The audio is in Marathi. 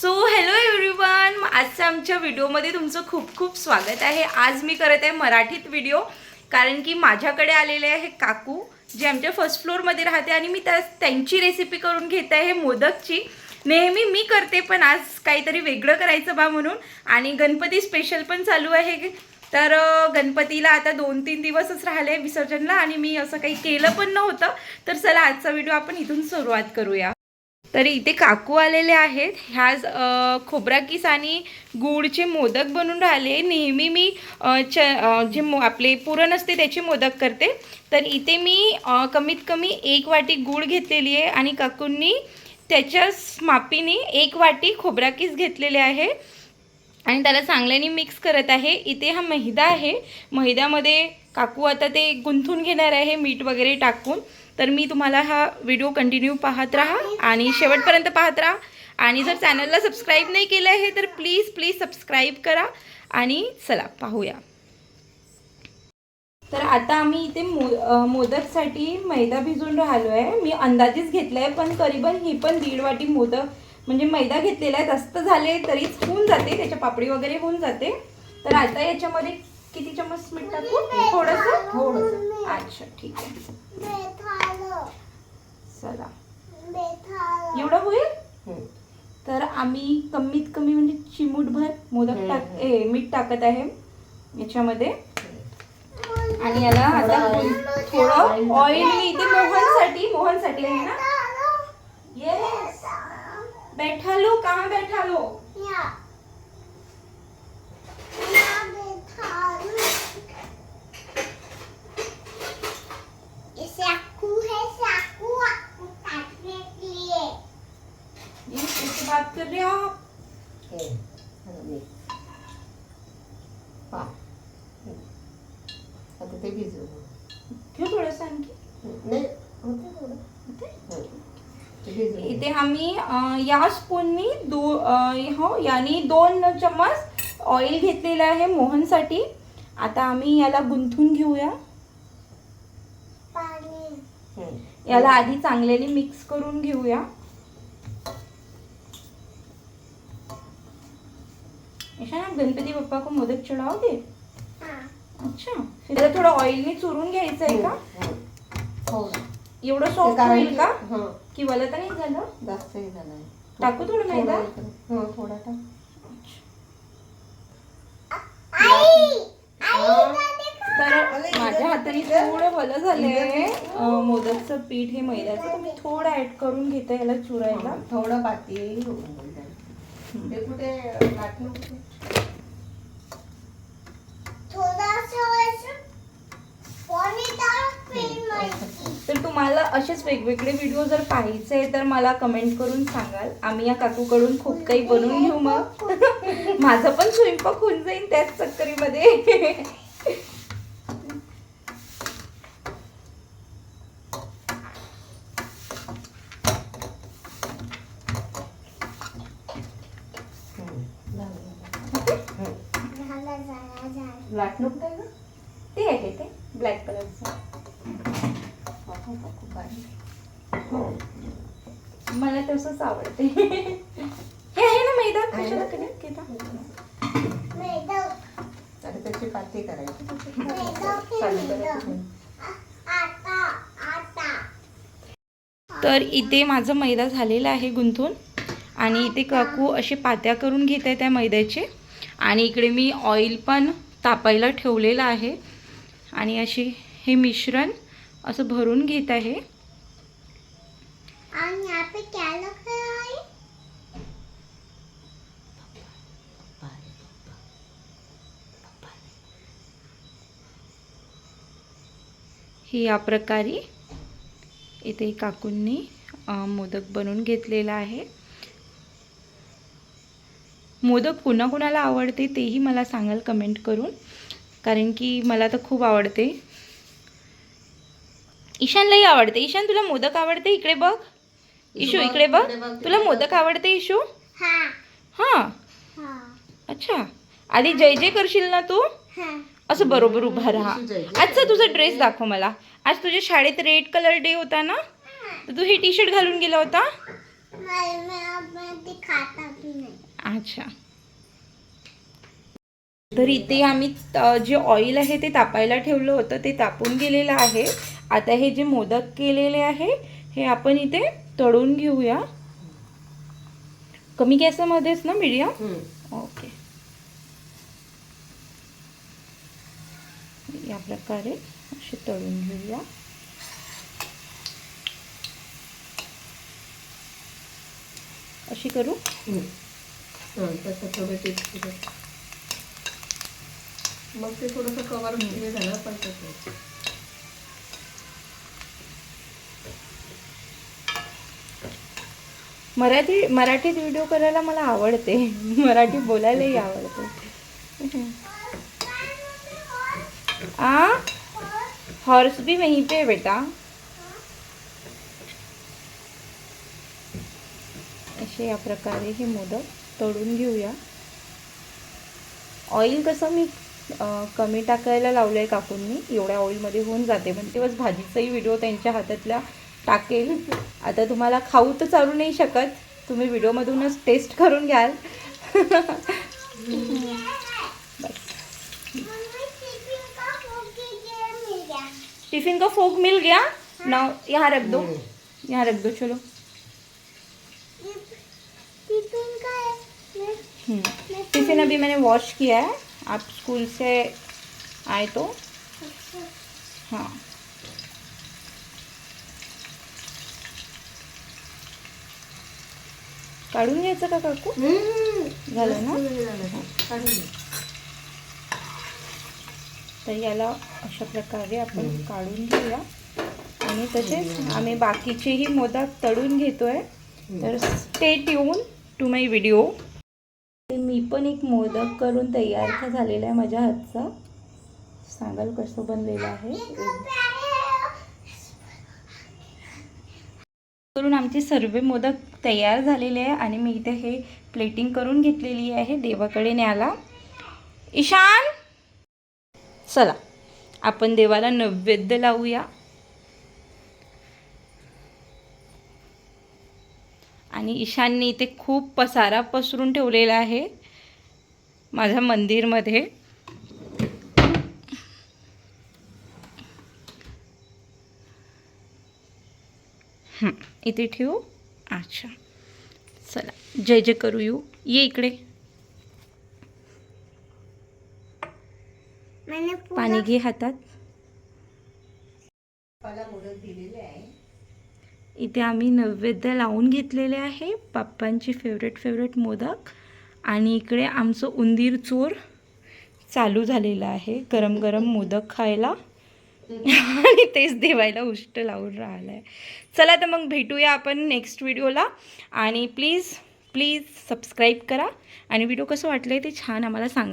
सो हॅलो एव्हरीवन, आजच्या आमच्या व्हिडिओमध्ये तुमचं खूप खूप स्वागत आहे। आज मी करत आहे मराठीत व्हिडिओ, कारण की माझ्याकडे आलेले आहे काकू जे आमच्या फर्स्ट फ्लोअरमध्ये राहते आणि मी त्यांची रेसिपी करून घेत आहे मोदकची। नेहमी मी करते पण आज काहीतरी वेगळं करायचं बा म्हणून, आणि गणपती स्पेशल पण चालू आहे। तर गणपतीला आता 2-3 दिवसच राहिले विसर्जनला आणि मी असं काही केलं पण नव्हतं। तर चला आजचा व्हिडिओ आपण इथून सुरुवात करूया। तर इथे काकू आलेले आहेत। ह्या खोबरा किस आणि गुळचे मोदक बनवून राहिले। नेहमी मी जे आपले पुरण असते त्याचे मोदक करते। तर इथे मी कमीत कमी 1 वाटी गुळ घेतलेली आहे आणि काकूंनी त्याच्याच मापीने 1 वाटी खोबरा किस घेतलेले आहे आणि त्याला चांगल्याने मिक्स करत आहे। इथे हा मैदा आहे, मैद्यामध्ये काकू आता ते गुंथून घेणार आहे मीठ वगैरे टाकून। तर मी तुम्हाला हा व्हिडिओ कंटिन्यू पाहत राहा आणि शेवटपर्यंत पाहत राहा। आणि जर चॅनलला सबस्क्राईब नाही केलं आहे तर प्लीज प्लीज सबस्क्राईब करा आणि चला पाहूया। तर आता आम्ही इथे मोदकसाठी मैदा भिजवून राहिलो आहे। मी अंदाजेच घेतला आहे, पण करीबन ही पण 1.5 वाटी मोदक म्हणजे मैदा घेतलेला आहे। जास्त झाले तरीच होऊन जाते, त्याच्या पापडी वगैरे होऊन जाते। तर आता याच्यामध्ये किती चम्मच मीठ टाकू? थोडंसं। अच्छा ठीक आहे, चला एवढं होईल। तर आम्ही कमीत कमी म्हणजे चिमूटभर मीठ टाकत आहे याच्यामध्ये। आणि याला आता थोडं ऑइल मी इथे मोहनसाठी आहे ना। येस, बैठा लो, कहाँ बैठा लो? बात कर रहे हो आप? आता ते भिजू क्यों थोडंसं आणखी नाही होते इथे आम्ही या स्पूननी यानी 2 चम्मच ऑइल घेतलेलं आहे मोहनसाठी। आता आम्ही याला गुंथून घेऊया। याला आधी चांगल्याने मिक्स करून घेऊया। ऐसा ना गणपती बाप्पा को मोदक चढ़ाओगे? अच्छा, फिर थोडं ऑइलने चुरून घ्यायचं आहे का? एवढं सॉफ्ट होईल का? की वाला तर नाही झालं? जास्तही झालं। टाकू थोडं मैदा? थोडा टाक। तर माझ्या हाताने थोडं भलं झालंय मोदकचं पीठ हे मैद्याचं, तर मी थोडं ऍड करून घेते याला चुरायला। थोडं पाती ते कुठे लाटणं कुठे तर तुम्हाला असेच वेगवेगळे व्हिडिओ जर पाहायचे तर मला कमेंट करून सांगाल। आम्ही या काकूकडून खूप काही बनवून घेऊ, मग माझं पण स्वयंपाक होऊन जाईल त्याच चक्करीमध्ये। लाटणं कुठे आहे? ते आहे ते ब्लॅक कलरचं। मला तसंच आवडते। हे आहे ना मैदा, कशाला घेता? त्याची पाती करायची। तर इथे माझं मैदा झालेला आहे गुंथून, आणि इथे काकू असे पात्या करून घेत आहे त्या मैद्याचे। आणि इकडे मी ऑइल पण तापायला ठेवलेलं आहे आणि असे हे मिश्रण असं भरून घेत आहे। आणि यहाँ पे क्या लग रहा है? हे या प्रकारे इथे काकूंनी मोदक बनवून घेतलेला आहे। मोदक कोणाकोणाला आवडते तेही मला सांगाल कमेंट करून, कारण की मला तर खूप आवडते। ईशानलाही आवडते। ईशान, तुला मोदक आवडते? इकडे बघ इशू, इकडे बघ। तुला मोदक आवडते इशू? हां, अच्छा। आधी जय जय करशील ना तू? असं बरोबर उभा राहा। आजचा तुझा ड्रेस दाखव मला। आज तुझ्या शाळेत रेड कलर डे होता ना, तर तू हे टी शर्ट घालून गेला होता। मैं ते खाता भी नाही. अच्छा. तर इथे आम्ही जे ऑइल आहे ते तापायला ठेवलं होतं ते तापून गेलेलं आहे. आता हे जे मोदक केलेले आहे हे आपण इथे तळून घेऊया. कमी गॅसमध्येच ना, मीडियम? ओके. या प्रकारे असे तळून घेऊया. अशी करू? तसं थोडं टेस्ट मग ते थोडंसं कवर हे झालं पण तसं. मराठीत व्हिडिओ करायला मला आवडते. मराठी बोलायलाही आवडते. हॉर्स भी वहीं पे है बेटा. असे या प्रकारे हे मोदक तळून घेऊया. ऑइल कसं मी कमी टाकायला लावलं आहे काकूंनी. एवढ्या ऑइलमध्ये होऊन जाते. पण तेव्हाच भाजीचाही व्हिडिओ त्यांच्या हातातल्या टाकेल. आता तुम्हाला खाऊ तर चालू नाही शकत, तुम्ही व्हिडिओमधूनच टेस्ट करून घ्याल. टिफिन का फोक मिल गया ना, यहाँ रख दो, यहाँ रख दो. चलो. टिफिन का है. टिफिन अभी मैंने वॉश किया है. आप स्कूल से आए तो हाँ. काढून घ्यायचं का काकू? झालं ना. तर याला अशा प्रकारे आपण काढून घेऊया. आणि तसेच आम्ही बाकीचेही मोदक तळून घेतोय. तर stay tune to my video. मी पण एक मोदक करून तयार झालेला आहे माझ्या हातचा. सांगाल कसं बनलेलं आहे. करून आमचे सर्व मोदक तयार झालेले आहे आणि मी इथे हे प्लेटिंग करून घेतलेली आहे देवाकडे न्यायला. ईशान, चला आपण देवाला नैवेद्य लावूया. आणि ईशानने इथे खूप पसारा पसरून ठेवलेला आहे माझ्या मंदिरमध्ये. इथे ठेवू. अच्छा, चला जय जय करू. ये इकडे. पाणी घे हातात. इथे आम्ही नैवेद्य लावून घेतलेले आहे बाप्पांची फेवरेट मोदक. आणि इकडे आमचं उंदीर चोर चालू झालेलं आहे गरम गरम मोदक खायला. आणि तेच देवायला उष्ट लावून राहिलं आहे. चला तर मग भेटूया आपण नेक्स्ट व्हिडिओला. आणि प्लीज सबस्क्राईब करा. आणि व्हिडिओ कसं वाटलं आहे ते छान आम्हाला सांगा.